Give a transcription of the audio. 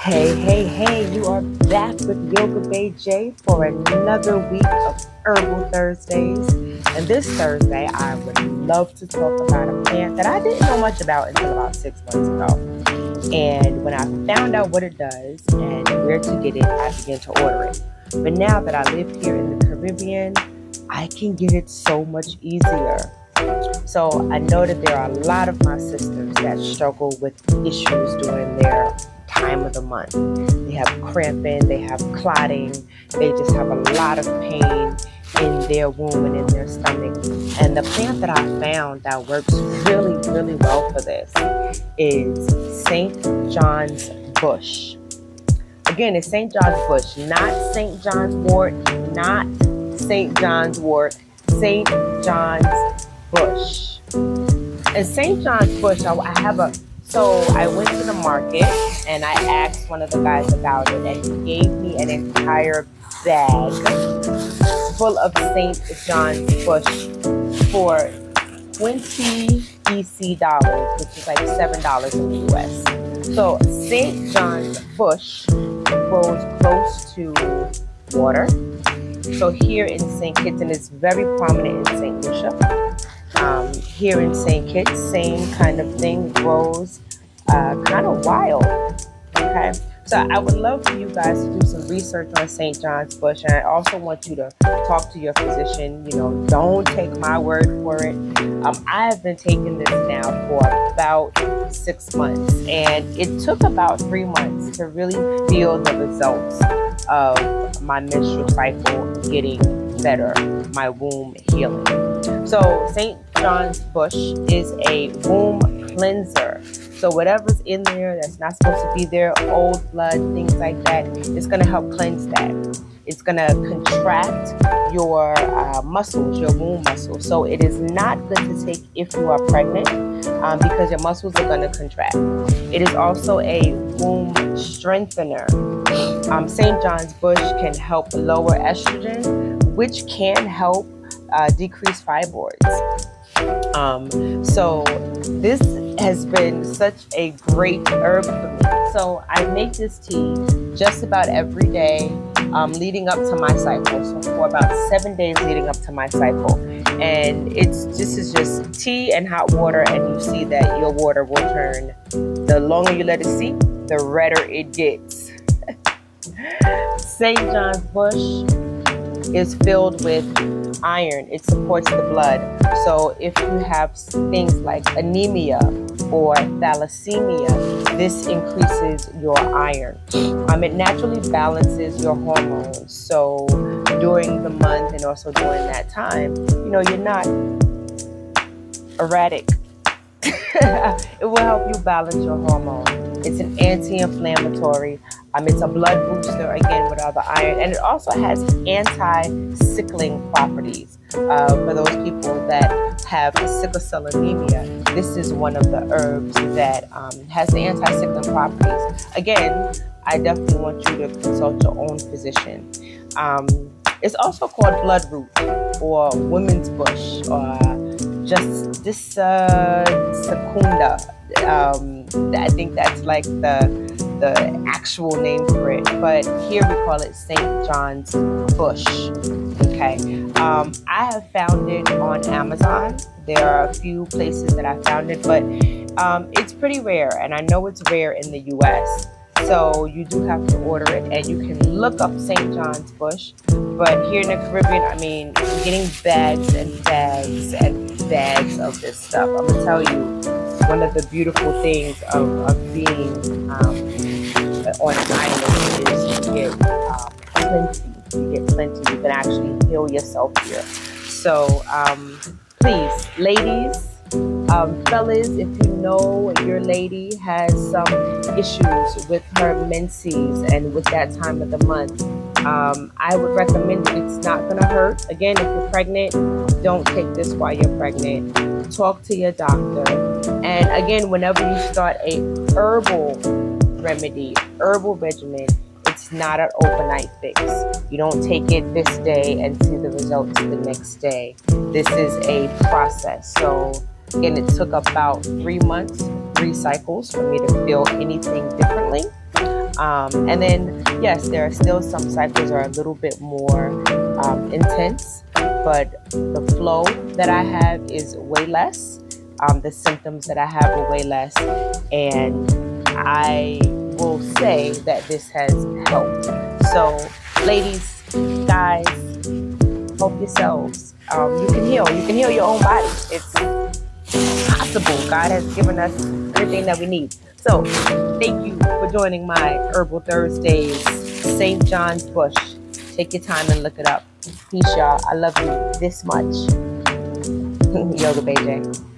Hey, hey, hey, you are back with Yoga Bay J for another week of Herbal Thursdays. And this Thursday, I would love to talk about a plant that I didn't know much about until about 6 months ago. And when I found out what it does and where to get it, I began to order it. But now that I live here in the Caribbean, I can get it so much easier. So I know that there are a lot of my sisters that struggle with issues during their time of the month. They have cramping, they have clotting, they just have a lot of pain in their womb and in their stomach. And the plant that I found that works really, really well for this is St. John's bush. Again, it's St. John's bush, not St. John's wort, not St. John's wort, St. John's bush. And St. John's bush, so I went to the market and I asked one of the guys about it, and he gave me an entire bag full of St. John's bush for 20 EC dollars, which is like $7 in the US. So St. John's bush grows close to water. So here in St. Kitts, and it's very prominent in St. Lucia. Here in St. Kitts, same kind of thing, grows kind of wild. Okay, so I would love for you guys to do some research on St. John's bush, and I also want you to talk to your physician. Don't take my word for it. I have been taking this now for about 6 months, and it took about 3 months to really feel the results of my menstrual cycle getting better, my womb healing. So St. John's bush is a womb cleanser. So whatever's in there that's not supposed to be there, old blood, things like that, it's going to help cleanse that. It's going to contract your muscles, your womb muscles. So it is not good to take if you are pregnant because your muscles are going to contract. It is also a womb strengthener. St. John's bush can help lower estrogen, which can help decrease fibroids. So this has been such a great herb for me. So I make this tea just about every day leading up to my cycle. So for about 7 days leading up to my cycle. And this is just tea and hot water, and you see that your water will turn, the longer you let it steep, the redder it gets. St. John's bush is filled with iron. It supports the blood. So if you have things like anemia or thalassemia, this increases your iron. It naturally balances your hormones. So during the month and also during that time, you're not erratic. It will help you balance your hormones. It's an anti-inflammatory. It's a blood booster, again, with all the iron. And it also has anti-sickling properties. For those people that have sickle cell anemia, this is one of the herbs that has the anti-sickling properties. Again, I definitely want you to consult your own physician. It's also called bloodroot or women's bush or just this secunda. I think that's like the actual name for it, but here we call it St. John's bush. Okay, I have found it on Amazon. There are a few places that I found it, but it's pretty rare, and I know it's rare in the US. So you do have to order it, and you can look up St. John's bush. But here in the Caribbean, you're getting bags and bags and bags of this stuff. I'm gonna tell you, one of the beautiful things of being on an island is you get plenty. You get plenty. You can actually heal yourself here. So please, ladies, fellas, if you know your lady has some issues with her menses and with that time of the month, I would recommend it. It's not going to hurt. Again, if you're pregnant, don't take this while you're pregnant. Talk to your doctor. And again, whenever you start a herbal remedy, herbal regimen, it's not an overnight fix. You don't take it this day and see the results the next day. This is a process. So again, it took about 3 months, 3 cycles for me to feel anything differently. And then, yes, there are still some cycles are a little bit more intense, but the flow that I have is way less. The symptoms that I have are way less. And I will say that this has helped. So, ladies, guys, help yourselves. You can heal. You can heal your own body. It's possible. God has given us everything that we need. So, thank you for joining my Herbal Thursdays, St. John's Bush. Take your time and look it up. Peace, y'all. I love you this much. Yoga BJ.